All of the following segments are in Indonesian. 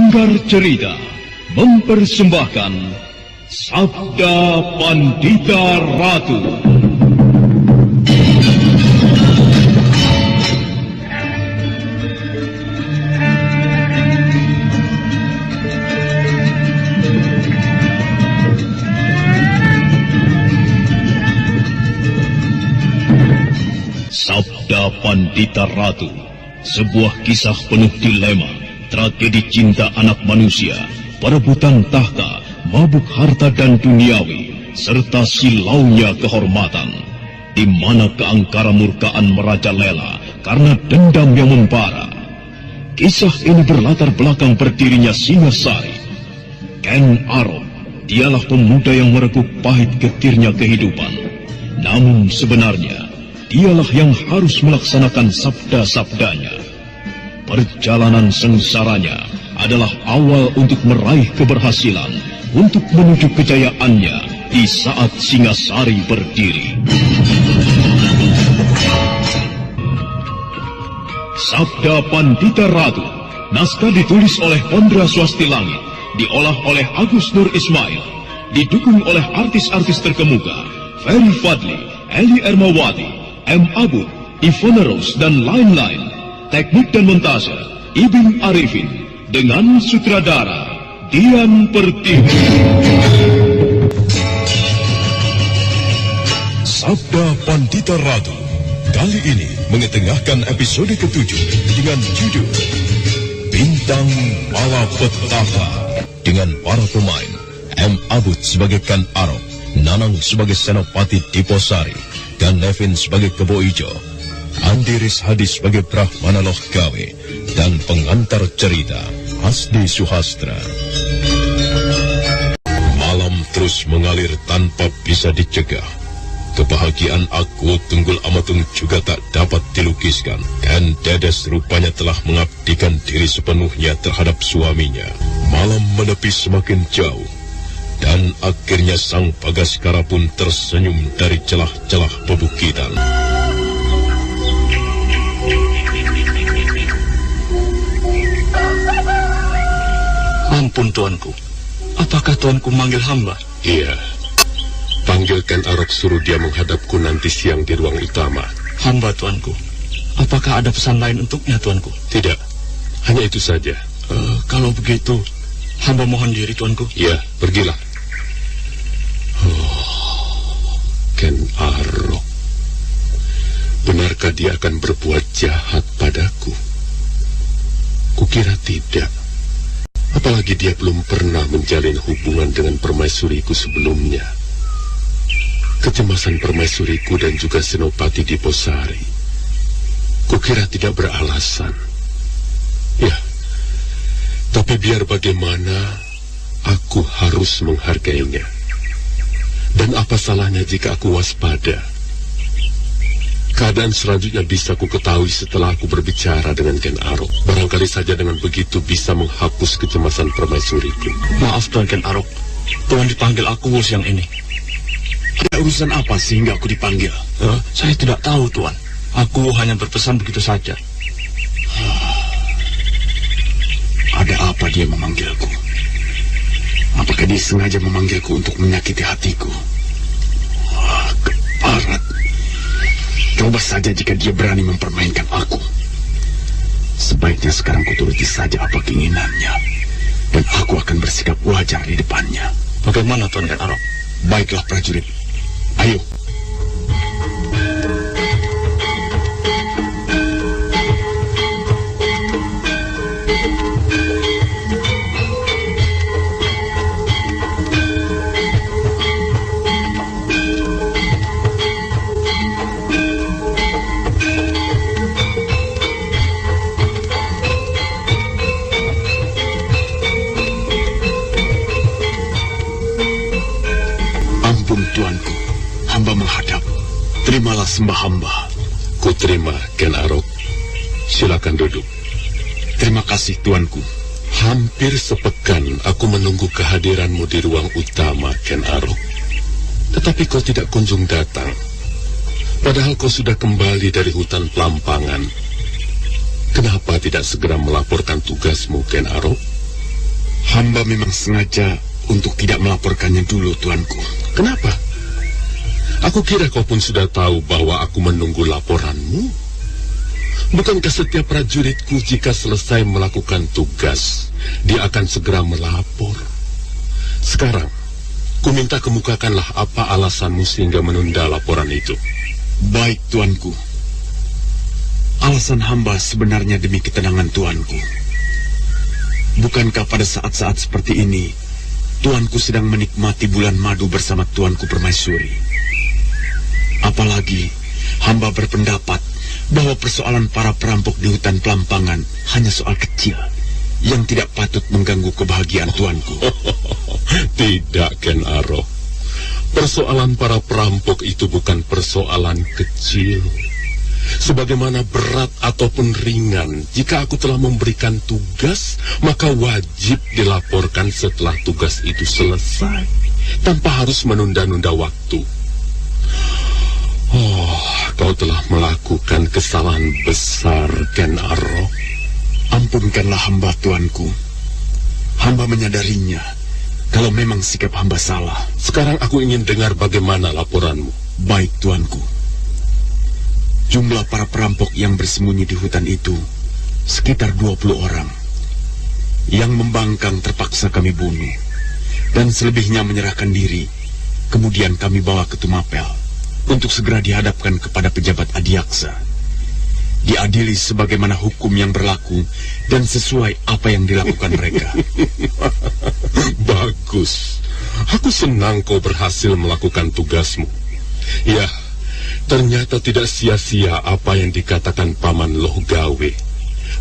Sanggar Cerita mempersembahkan Sabda Pandita Ratu. Sabda Pandita Ratu, sebuah kisah penuh dilema, tragedi cinta anak manusia, perebutan tahta, mabuk harta dan duniawi, serta silaunya kehormatan, di mana keangkara murkaan merajalela karena dendam yang membara. Kisah ini berlatar belakang berdirinya Singasari. Ken Arok, dialah pemuda yang merekuk pahit getirnya kehidupan. Namun sebenarnya, dialah yang harus melaksanakan sabda-sabdanya. Perjalanan sengsaranya adalah awal untuk meraih keberhasilan, untuk menuju kejayaannya di saat Singasari berdiri. Sabda Pandita Ratu, naskah ditulis oleh Ondra Swasti Langit, diolah oleh Agus Nur Ismail, didukung oleh artis-artis terkemuka, Ferry Fadli, Eli Ermawati, M. Abud, Ivona Rose, dan lain-lain. Teknik dan montase, Ibing Arifin, dengan sutradara Dian Pertiwi. Sabda Pandita Ratu kali ini mengetengahkan episode ke-7 dengan judul Bintang Malapetaka, dengan para pemain M. Abud sebagai Ken Arok, Nanang sebagai Senopati Diposari, dan Nevin sebagai Kebo Ijo, Andi Rishadi sebagai Brahmana Loh Gawe, dan pengantar cerita Hasdi Suhastra. Malam terus mengalir tanpa bisa dicegah. Kebahagiaan aku Tunggul Amatung juga tak dapat dilukiskan. Ken Dedes rupanya telah mengabdikan diri sepenuhnya terhadap suaminya. Malam menepi semakin jauh, dan akhirnya Sang Bagaskara pun tersenyum dari celah-celah pebukitan. Ampun tuanku, apakah tuanku manggil hamba? Iya, panggil Ken Arok, suruh dia menghadapku nanti siang di ruang utama. Hamba tuanku, apakah ada pesan lain untuknya tuanku? Tidak, hanya itu saja. Kalau begitu, hamba mohon diri tuanku. Iya, pergilah. Ken Arok, benarkah dia akan berbuat jahat padaku? Kukira tidak. Apalagi dia belum pernah menjalin hubungan dengan permaisuriku sebelumnya. Kecemasan permaisuriku dan juga Senopati Diposari, kukira tidak beralasan. Ya, tapi biar bagaimana, aku harus menghargainya. Dan apa salahnya jika aku waspada? Keadaan selanjutnya bisa ku ketahui setelah aku berbicara dengan Ken Arok. Barangkali saja dengan begitu bisa menghapus kecemasan permaisuriku. Maaf Tuan Ken Arok, Tuan dipanggil aku siang ini. Ada urusan apa sehingga aku dipanggil? Saya tidak tahu Tuan. Aku hanya berpesan begitu saja. Ada apa dia memanggilku? Apakah dia sengaja memanggilku untuk menyakiti hatiku? Keparat. Coba saja jika dia berani mempermainkan aku. Sebaiknya sekarang kuturuti saja apa keinginannya, dan aku akan bersikap wajar di depannya. Bagaimana Tuan Ken Arok? Baiklah prajurit, ayo. Tuanku, hamba menghadap. Terimalah sembah hamba. Ku terima, Ken Arok. Silakan duduk. Terima kasih, tuanku. Hampir sepekan aku menunggu kehadiranmu di ruang utama, Ken Arok. Tetapi kau tidak kunjung datang. Padahal kau sudah kembali dari hutan Pelampangan. Kenapa tidak segera melaporkan tugasmu, Ken Arok? Hamba memang sengaja untuk tidak melaporkannya dulu, tuanku. Kenapa? Aku kira kau pun sudah tahu bahwa aku menunggu laporanmu. Bukankah setiap prajuritku jika selesai melakukan tugas, dia akan segera melapor? Sekarang, ku minta kemukakanlah apa alasanmu sehingga menunda laporan itu. Baik, tuanku. Alasan hamba sebenarnya demi ketenangan tuanku. Bukankah pada saat-saat seperti ini, tuanku sedang menikmati bulan madu bersama tuanku Permaisuri? Apalagi, hamba berpendapat bahwa persoalan para perampok di hutan Pelampangan hanya soal kecil yang tidak patut mengganggu kebahagiaan tuanku. Tidak, Ken Arok. Persoalan para perampok itu bukan persoalan kecil. Sebagaimana berat ataupun ringan, jika aku telah memberikan tugas, maka wajib dilaporkan setelah tugas itu selesai, tanpa harus menunda-nunda waktu. Oh, kau telah melakukan kesalahan besar, Ken Arok. Ampunkanlah hamba, tuanku. Hamba menyadarinya, kalau memang sikap hamba salah. Sekarang aku ingin dengar bagaimana laporanmu. Baik, tuanku. Jumlah para perampok yang bersembunyi di hutan itu sekitar 20 orang. Yang membangkang terpaksa kami bunuh, dan selebihnya menyerahkan diri. Kemudian kami bawa ke Tumapel untuk segera dihadapkan kepada pejabat adiaksa. Diadili sebagaimana hukum yang berlaku dan sesuai apa yang dilakukan mereka. Bagus. Aku senang kau berhasil melakukan tugasmu. Ya, ternyata tidak sia-sia apa yang dikatakan Paman Lohgawe,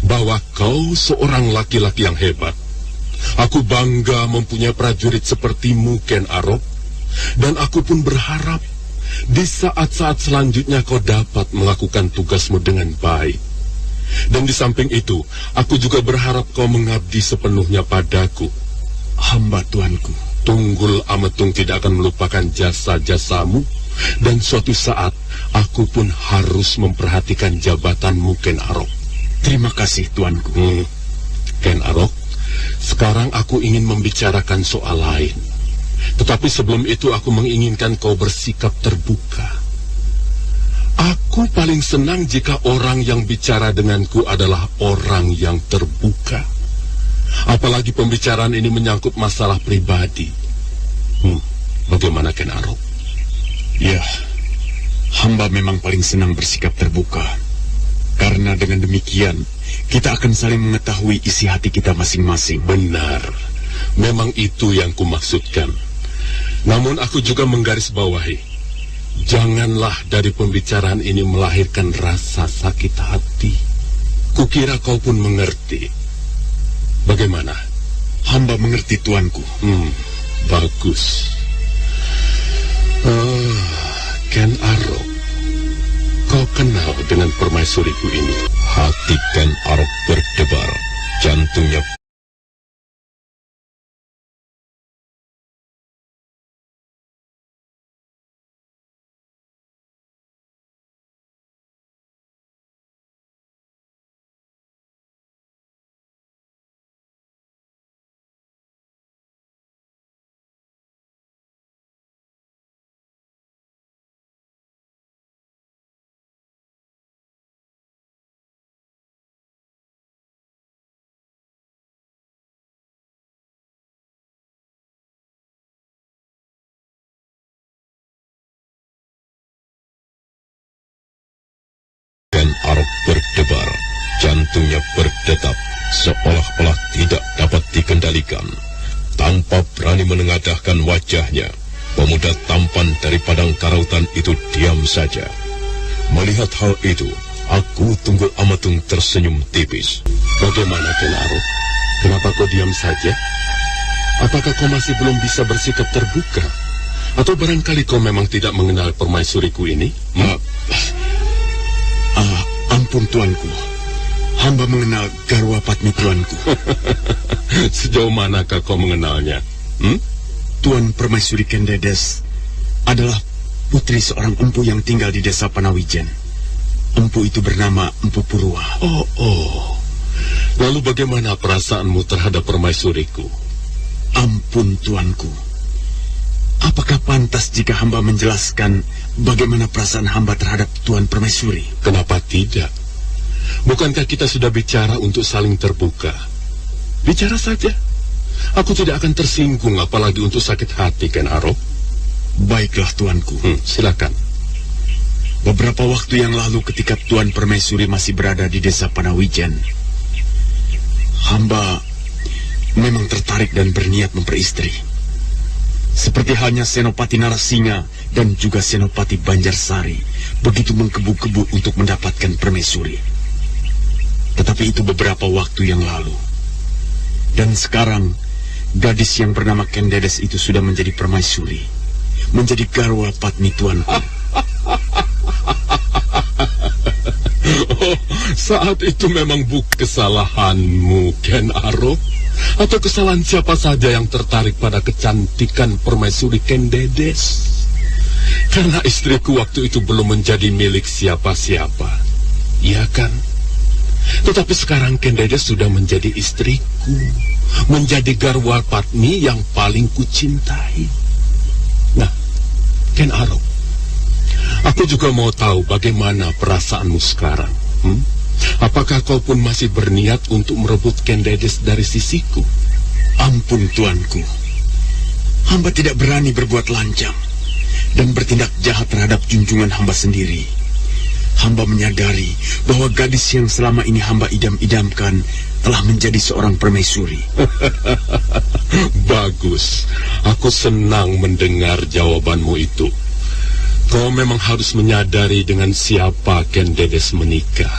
bahwa kau seorang laki-laki yang hebat. Aku bangga mempunyai prajurit sepertimu, Ken Arok, dan aku pun berharap di saat-saat selanjutnya kau dapat melakukan tugasmu dengan baik. Dan di samping itu, aku juga berharap kau mengabdi sepenuhnya padaku. Hamba, tuanku. Tunggul Ametung tidak akan melupakan jasa-jasamu, dan suatu saat aku pun harus memperhatikan jabatanmu, Ken Arok. Terima kasih, tuanku. Ken Arok, sekarang aku ingin membicarakan soal lain. Tetapi sebelum itu aku menginginkan kau bersikap terbuka. Aku paling senang jika orang yang bicara denganku adalah orang yang terbuka. Apalagi pembicaraan ini menyangkut masalah pribadi. Bagaimana, Ken Arok? Ya, hamba memang paling senang bersikap terbuka. Karena dengan demikian, kita akan saling mengetahui isi hati kita masing-masing. Benar, memang itu yang kumaksudkan. Namun aku juga menggarisbawahi, janganlah dari pembicaraan ini melahirkan rasa sakit hati. Kukira kau pun mengerti. Bagaimana? Hamba mengerti, tuanku. Bagus. Ken Arok, kau kenal dengan permaisuriku ini? Hati Ken Arok berdebar, jantungnya Ken Arok berdebar, jantungnya berdetak, seolah-olah tidak dapat dikendalikan. Tanpa berani menengadahkan wajahnya, pemuda tampan dari padang karautan itu diam saja. Melihat hal itu, aku Tunggul Ametung tersenyum tipis. Bagaimana, Ken Arok? Kenapa kau diam saja? Apakah kau masih belum bisa bersikap terbuka? Atau barangkali kau memang tidak mengenal permaisuriku ini? Ampun, tuanku. Hamba mengenal Garwa Patmi, tuanku. Sejauh manakah kau mengenalnya? Tuan Permaisuri Kendedes adalah putri seorang empu yang tinggal di desa Panawijen. Empu itu bernama Empu Purwa. Oh. Lalu bagaimana perasaanmu terhadap permaisuriku? Ampun tuanku. Apakah pantas jika hamba menjelaskan bagaimana perasaan hamba terhadap Tuan Permaisuri? Kenapa tidak? Bukankah kita sudah bicara untuk saling terbuka? Bicara saja. Aku tidak akan tersinggung apalagi untuk sakit hati, Ken Arok. Baiklah tuanku. Silakan. Beberapa waktu yang lalu ketika Tuan Permaisuri masih berada di desa Panawijen, hamba memang tertarik dan berniat memperistri. Seperti halnya Senopati Narasinga dan juga Senopati Banjarsari begitu menggebu-gebu untuk mendapatkan Permaisuri. Tetapi itu beberapa waktu yang lalu. Dan sekarang gadis yang bernama Kendedes itu sudah menjadi Permaisuri, menjadi garwa patni tuanku. Oh, saat itu memang bukan kesalahanmu, Ken Arok. Atau kesalahan siapa saja yang tertarik pada kecantikan Permaisuri Kendedes? Karena istriku waktu itu belum menjadi milik siapa-siapa. Iya kan? Tetapi sekarang Kendedes sudah menjadi istriku, menjadi garwa patni yang paling kucintai. Nah, Ken Arok, aku juga mau tahu bagaimana perasaanmu sekarang. Apakah kau pun masih berniat untuk merebut Kendedes dari sisiku? Ampun tuanku, hamba tidak berani berbuat lancang dan bertindak jahat terhadap junjungan hamba sendiri. Hamba menyadari bahwa gadis yang selama ini hamba idam-idamkan telah menjadi seorang permaisuri. Bagus, aku senang mendengar jawabanmu itu. Kau memang harus menyadari dengan siapa Kendedes menikah.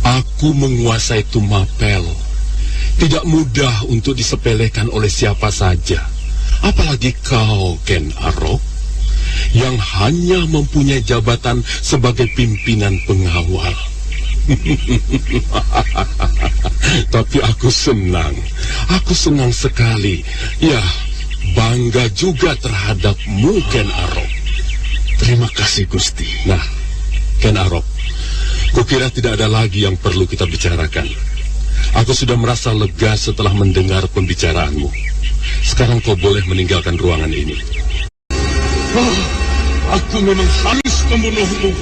Aku menguasai Tumapel. Tidak mudah untuk disepelekan oleh siapa saja. Apalagi kau, Ken Arok, yang hanya mempunyai jabatan sebagai pimpinan pengawal. Tapi aku senang sekali. Ya, bangga juga terhadapmu, Ken Arok. Terima kasih, Gusti. Nah, Ken Arok, kukira tidak ada lagi yang perlu kita bicarakan. Aku sudah merasa lega setelah mendengar pembicaraanmu. Sekarang kau boleh meninggalkan ruangan ini. Aku memang harus membunuhmu.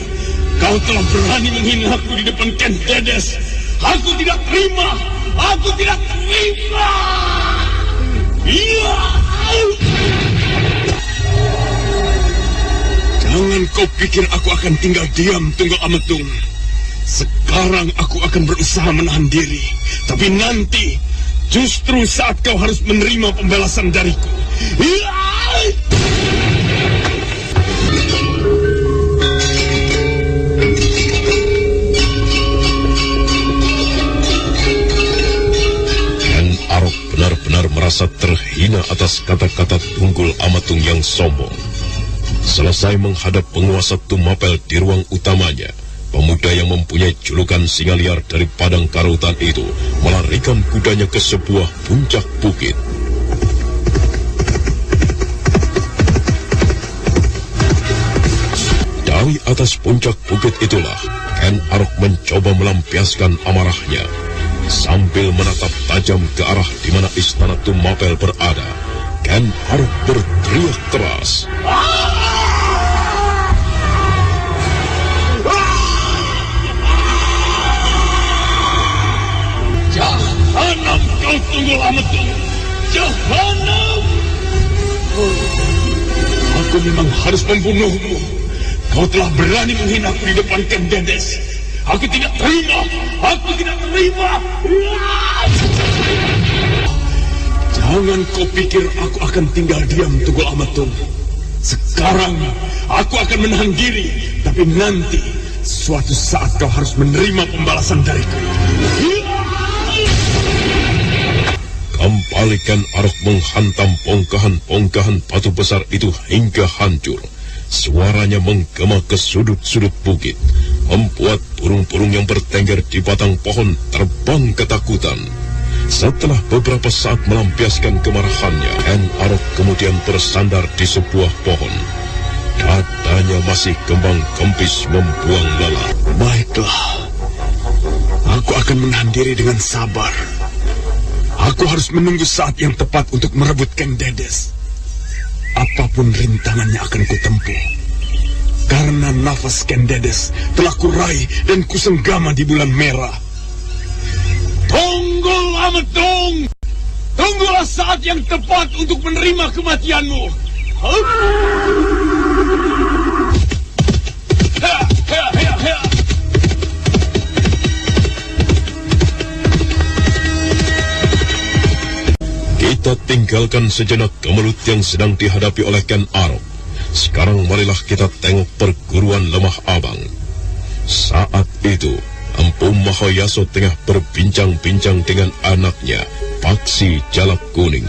Kau telah berani menghina aku di depan Kendedes. Aku tidak terima. Aku tidak terima. Iya. Jangan kau pikir aku akan tinggal diam, Tunggul Ametung. Sekarang aku akan berusaha menahan diri. Tapi nanti, justru saat kau harus menerima pembalasan dariku. Ken Arok benar-benar merasa terhina atas kata-kata Tunggul Amatung yang sombong. Selesai menghadap penguasa Tumapel di ruang utamanya, pemuda yang mempunyai julukan singa liar dari padang karutan itu melarikan kudanya ke sebuah puncak bukit. Dari atas puncak bukit itulah, Ken Arok mencoba melampiaskan amarahnya. Sambil menatap tajam ke arah di mana istana Tumapel berada, Ken Arok berteriak keras. Jahanam kau, Tunggul Ametung! Jahanam! Aku memang harus membunuhmu. Kau telah berani menghina aku di depan Kendedes. Aku tidak terima. Aku tidak terima. Jangan kau pikir aku akan tinggal diam, Tunggul Ametung. Sekarang aku akan menahan diri. Tapi nanti, suatu saat kau harus menerima pembalasan dariku. Kembali Ken Arok menghantam bongkahan-bongkahan batu besar itu hingga hancur. Suaranya menggema ke sudut-sudut bukit, membuat burung-burung yang bertengger di batang pohon terbang ketakutan. Setelah beberapa saat melampiaskan kemarahannya, Ken Arok kemudian bersandar di sebuah pohon. Dadanya masih kembang-kempis membuang lelah. Baiklah, aku akan menahan diri dengan sabar. Aku harus menunggu saat yang tepat untuk merebut Ken Dedes. Apapun rintangannya akan kutempuh. Karena nafas Ken Dedes telah kurai dan kusenggama di bulan merah. Tunggu Ametung! Tunggulah saat yang tepat untuk menerima kematianmu. Kita tinggalkan sejenak kemelut yang sedang dihadapi oleh Ken Arok. Sekarang marilah kita tengok perguruan Lemah Abang. Saat itu, Empu Mahayaso tengah berbincang-bincang dengan anaknya, Paksi Jalak Kuning.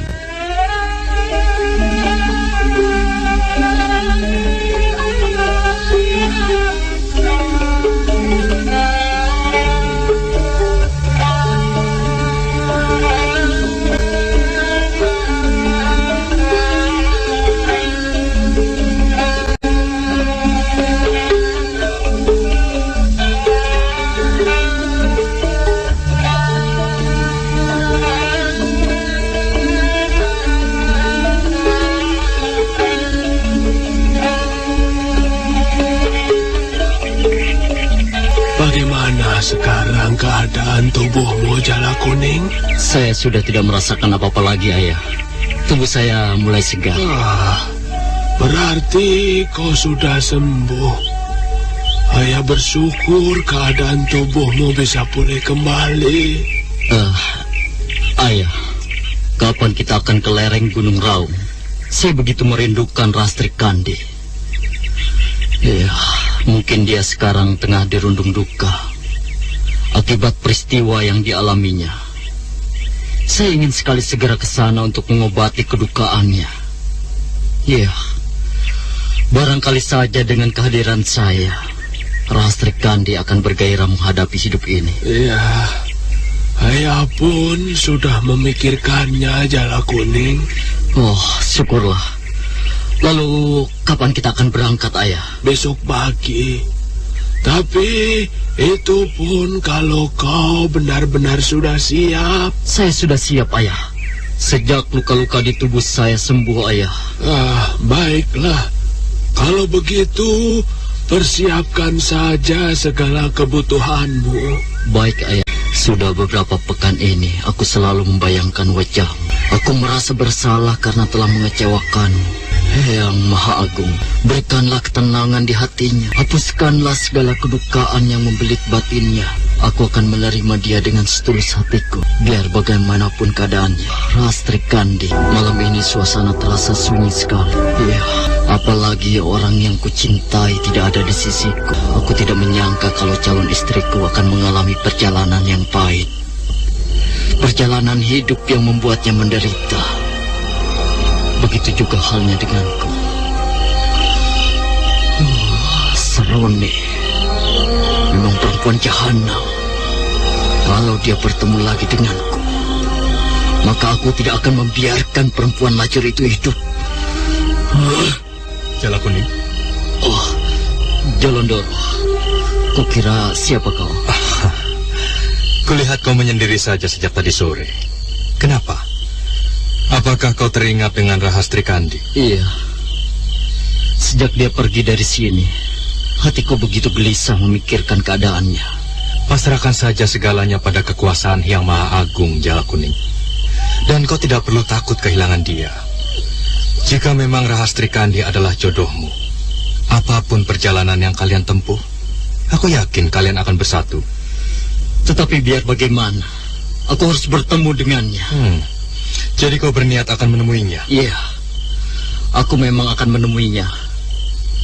Sekarang keadaan tubuhmu, Jalak Kuning? Saya sudah tidak merasakan apa-apa lagi, Ayah. Tubuh saya mulai segar. Berarti kau sudah sembuh. Ayah bersyukur keadaan tubuhmu bisa pulih kembali. Ayah, kapan kita akan ke lereng Gunung Raung? Saya begitu merindukan Rastri Kandi. Ya, mungkin dia sekarang tengah dirundung duka akibat peristiwa yang dialaminya. Saya ingin sekali segera ke sana untuk mengobati kedukaannya. Ya, barangkali saja dengan kehadiran saya, Rastri Kandi akan bergairah menghadapi hidup ini. Iya, Ayah pun sudah memikirkannya, Jalak Kuning. Oh, syukurlah. Lalu, kapan kita akan berangkat, Ayah? Besok pagi. Tapi itu pun kalau kau benar-benar sudah siap. Saya sudah siap, Ayah. Sejak luka-luka di tubuh saya sembuh, Ayah. Baiklah. Kalau begitu, persiapkan saja segala kebutuhanmu. Baik, Ayah. Sudah beberapa pekan ini, aku selalu membayangkan wajahmu. Aku merasa bersalah karena telah mengecewakanmu. Yang Maha Agung, berikanlah ketenangan di hatinya. Hapuskanlah segala kedukaan yang membelit batinnya. Aku akan menerima dia dengan setulus hatiku, biar bagaimanapun keadaannya. Rastri Kandi, malam ini suasana terasa sunyi sekali. Ya, apalagi orang yang kucintai tidak ada di sisiku. Aku tidak menyangka kalau calon istriku akan mengalami perjalanan yang pahit. Perjalanan hidup yang membuatnya menderita. Begitu juga halnya denganku. Seroni memang perempuan jahanam. Kalau dia bertemu lagi denganku, maka aku tidak akan membiarkan perempuan lacur itu hidup. Jalak Kuning? Oh, Jolondoro. Kukira siapa kau? Kulihat kau menyendiri saja sejak tadi sore. Kenapa? Apakah kau teringat dengan Rahastri Kandi? Iya. Sejak dia pergi dari sini, hatiku begitu gelisah memikirkan keadaannya. Pasrahkan saja segalanya pada kekuasaan Yang Maha Agung, Jalak Kuning. Dan kau tidak perlu takut kehilangan dia. Jika memang Rahastri Kandi adalah jodohmu, apapun perjalanan yang kalian tempuh, aku yakin kalian akan bersatu. Tetapi biar bagaimana, aku harus bertemu dengannya. Jadi kau berniat akan menemuinya? Iya, aku memang akan menemuinya.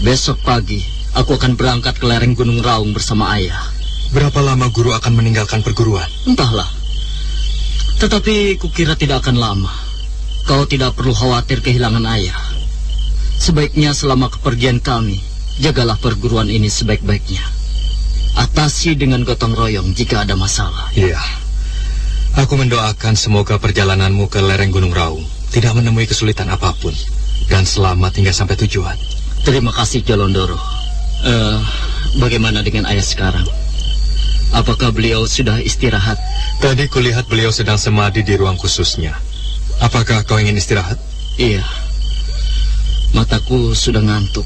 Besok pagi, aku akan berangkat ke lereng Gunung Raung bersama Ayah. Berapa lama guru akan meninggalkan perguruan? Entahlah. Tetapi kukira tidak akan lama. Kau tidak perlu khawatir kehilangan Ayah. Sebaiknya selama kepergian kami, jagalah perguruan ini sebaik-baiknya. Atasi dengan gotong royong jika ada masalah. Iya. Aku mendoakan semoga perjalananmu ke lereng Gunung Raung tidak menemui kesulitan apapun dan selamat hingga sampai tujuan. Terima kasih, Jolondoro. Bagaimana dengan Ayah sekarang? Apakah beliau sudah istirahat? Tadi kulihat beliau sedang semadi di ruang khususnya. Apakah kau ingin istirahat? Iya. Mataku sudah ngantuk.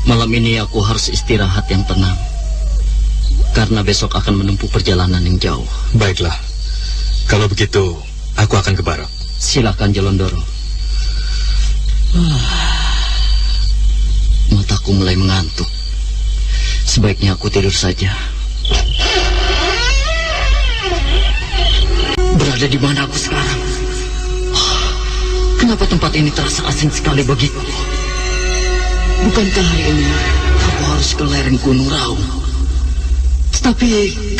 Malam ini aku harus istirahat yang tenang. Karena besok akan menempuh perjalanan yang jauh. Baiklah. Kalau begitu, aku akan ke Barak. Silakan Jelondoro. Mataku mulai mengantuk. Sebaiknya aku tidur saja. Berada di mana aku sekarang? Kenapa tempat ini terasa asing sekali bagiku? Bukankah hari ini aku harus ke lereng Gunung Raung? Tetapi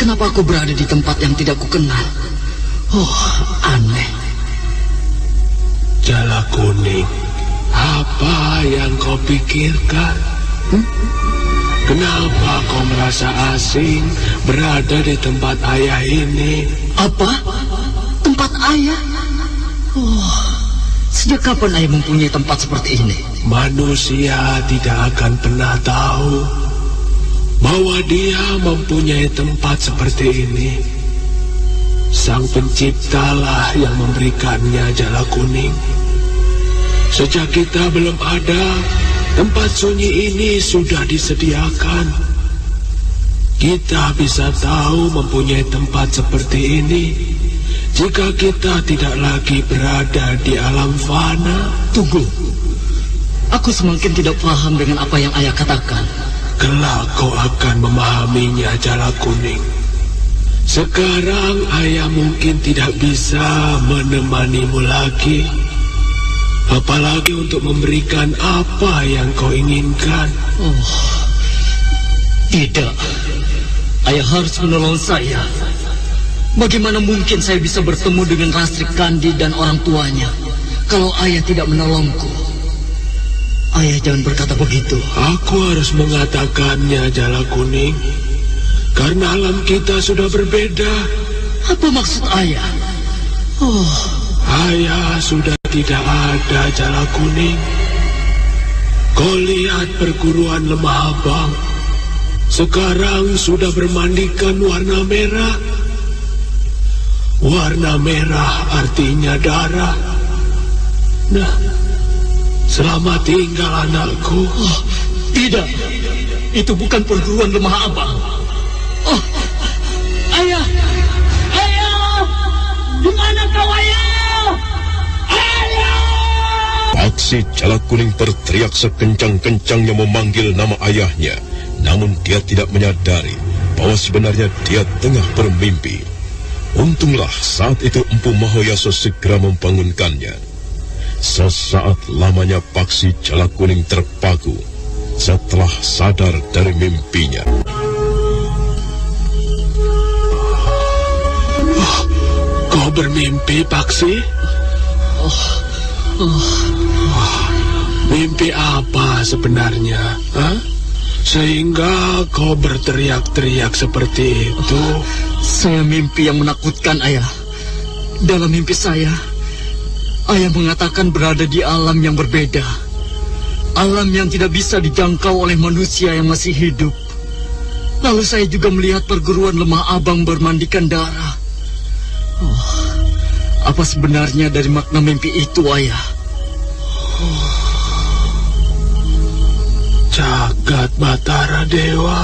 kenapa aku berada di tempat yang tidak kukenal? Aneh. Jala Kuning, apa yang kau pikirkan? Kenapa kau merasa asing berada di tempat ayah ini? Apa? Tempat ayah? Sejak kapan ayah mempunyai tempat seperti ini? Manusia tidak akan pernah tahu bahwa dia mempunyai tempat seperti ini. Sang Penciptalah yang memberikannya, Jala Kuning. Sejak kita belum ada, tempat sunyi ini sudah disediakan. Kita bisa tahu mempunyai tempat seperti ini jika kita tidak lagi berada di alam fana. Tunggu. Aku semakin tidak paham dengan apa yang ayah katakan. Kelak kau akan memahaminya, Jala Kuning. Sekarang ayah mungkin tidak bisa menemanimu lagi. Apalagi untuk memberikan apa yang kau inginkan. Tidak. Ayah harus menolong saya. Bagaimana mungkin saya bisa bertemu dengan Rastri Kandi dan orang tuanya kalau ayah tidak menolongku? Ayah jangan berkata begitu. Aku harus mengatakannya, Jala Kuning, karena alam kita sudah berbeda. Apa maksud ayah? Ayah sudah tidak ada, Jala Kuning. Kau lihat perguruan Lemah Abang. Sekarang sudah bermandikan warna merah. Warna merah artinya darah. Nah, selamat tinggal anakku. Tidak, itu bukan perguruan Lemah Abang. Ayah! Ayah! Di mana kau, ayah? Ayah! Paksi Jala Kuning berteriak sekencang-kencangnya memanggil nama ayahnya. Namun dia tidak menyadari bahwa sebenarnya dia tengah bermimpi. Untunglah saat itu Empu Mahoyaso segera membangunkannya. Sesaat lamanya Paksi Jala Kuning terpaku setelah sadar dari mimpinya. Kau bermimpi, Paksi? Mimpi apa sebenarnya? Sehingga kau berteriak-teriak seperti itu? Saya mimpi yang menakutkan, ayah. Dalam mimpi saya, ayah mengatakan berada di alam yang berbeda. Alam yang tidak bisa dijangkau oleh manusia yang masih hidup. Lalu saya juga melihat perguruan Lemah Abang bermandikan darah. Apa sebenarnya dari makna mimpi itu, ayah? Jagat Batara Dewa.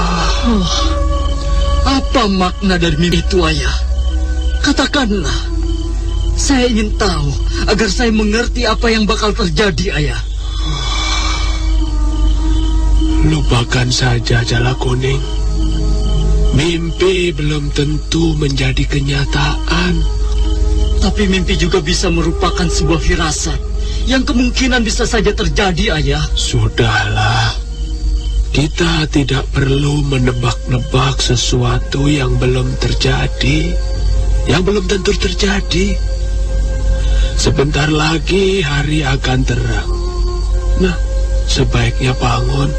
Apa makna dari mimpi itu, ayah? Katakanlah. Saya ingin tahu agar saya mengerti apa yang bakal terjadi, ayah. Lupakan saja, Jala Kuning. Mimpi belum tentu menjadi kenyataan. Tapi mimpi juga bisa merupakan sebuah firasat yang kemungkinan bisa saja terjadi, ayah. Sudahlah. Kita tidak perlu menebak-nebak sesuatu yang belum terjadi, yang belum tentu terjadi. Sebentar lagi hari akan terang. Nah, sebaiknya bangun.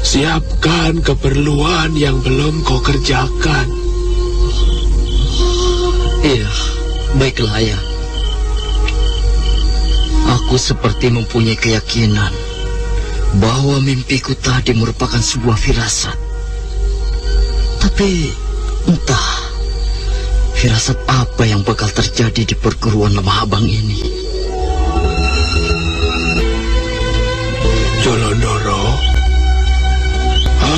Siapkan keperluan yang belum kau kerjakan. Iya, baiklah, ayah. Aku seperti mempunyai keyakinan bahwa mimpiku tadi merupakan sebuah firasat. Tapi Entah, firasat apa yang bakal terjadi di perguruan Lemah Abang ini. Jolondoro,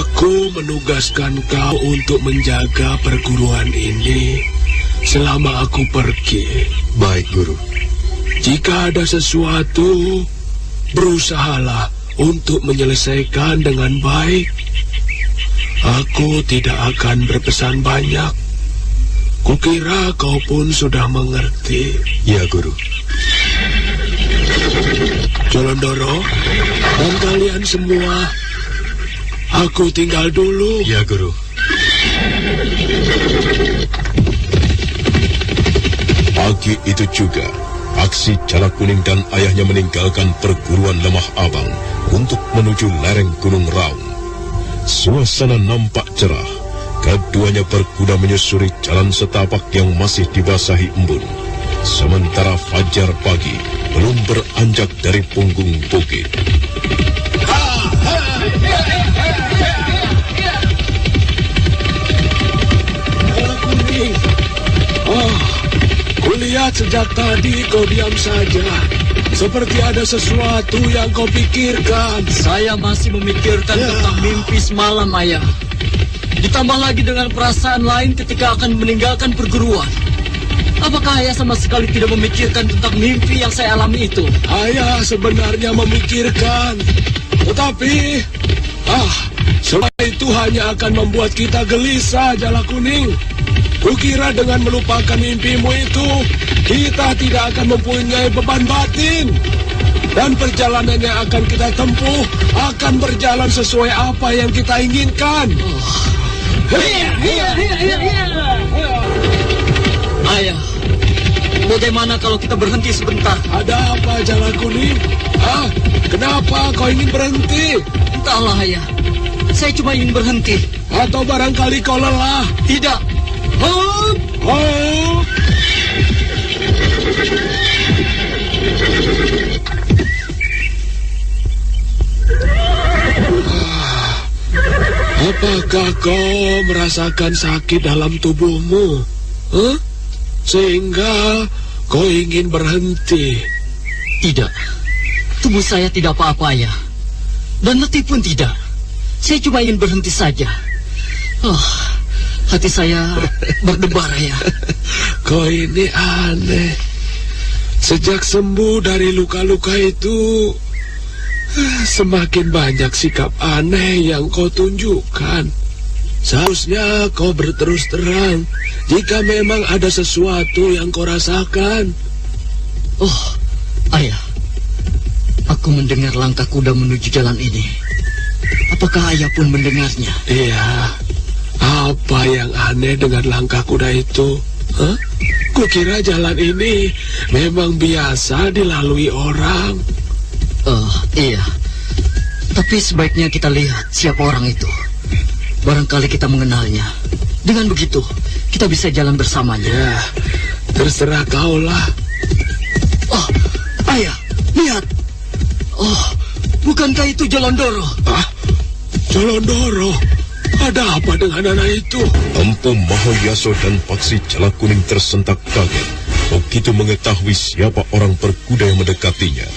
aku menugaskan kau untuk menjaga perguruan ini selama aku pergi. Baik, Guru. Jika ada sesuatu, berusahalah untuk menyelesaikan dengan baik. Aku tidak akan berpesan banyak. Kukira kau pun sudah mengerti. Ya, Guru. Jolondoro, dan kalian semua, aku tinggal dulu. Ya, Guru. Pagi itu juga, aksi Jala Kuning dan ayahnya meninggalkan perguruan Lemah Abang untuk menuju lereng Gunung Raung. Suasana nampak cerah. Keduanya berkuda menyusuri jalan setapak yang masih dibasahi embun. Sementara fajar pagi belum beranjak dari punggung bukit. Jala Kuning. Oh, kulihat sejak tadi kau diam saja. Seperti ada sesuatu yang kau pikirkan. Saya masih memikirkan tentang mimpi semalam, Ayah. Ditambah lagi dengan perasaan lain ketika akan meninggalkan perguruan. Apakah Ayah sama sekali tidak memikirkan tentang mimpi yang saya alami itu? Ayah sebenarnya memikirkan. Tetapi, semua itu hanya akan membuat kita gelisah, Jala Kuning. Kukira dengan melupakan mimpimu itu, kita tidak akan mempunyai beban batin. Dan perjalanan yang akan kita tempuh akan berjalan sesuai apa yang kita inginkan. Ayah, bagaimana kalau kita berhenti sebentar? Ada apa, Jala Kuning? Kenapa kau ingin berhenti? Entahlah, Ayah. Saya cuma ingin berhenti. Atau barangkali kau lelah? Tidak. Hop! Hop! Apakah kau merasakan sakit dalam tubuhmu? Sehingga kau ingin berhenti? Tidak. Tubuh saya tidak apa-apa, Ayah. Dan letih pun tidak. Saya cuma ingin berhenti saja. Hati saya berdebar, Ayah. Kau ini aneh. Sejak sembuh dari luka-luka itu, semakin banyak sikap aneh yang kau tunjukkan. Seharusnya kau berterus terang jika memang ada sesuatu yang kau rasakan. Ayah. Aku mendengar langkah kuda menuju jalan ini. Apakah Ayah pun mendengarnya? Iya. Apa yang aneh dengan langkah kuda itu? Kukira jalan ini memang biasa dilalui orang. Iya. Tapi sebaiknya kita lihat siapa orang itu. Barangkali kita mengenalnya. Dengan begitu, kita bisa jalan bersamanya. Ya, terserah kaulah. Ayah, lihat. Bukankah itu Jolondoro? Jolondoro? Ada apa dengan anak itu? Empu Mahayaso dan Paksi Jala Kuning tersentak kaget begitu mengetahui siapa orang berkuda yang mendekatinya.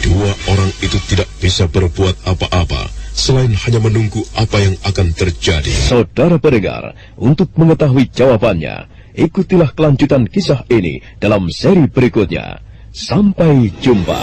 Dua orang itu tidak bisa berbuat apa-apa selain hanya menunggu apa yang akan terjadi. Saudara pendengar, untuk mengetahui jawabannya, ikutilah kelanjutan kisah ini dalam seri berikutnya. Sampai jumpa.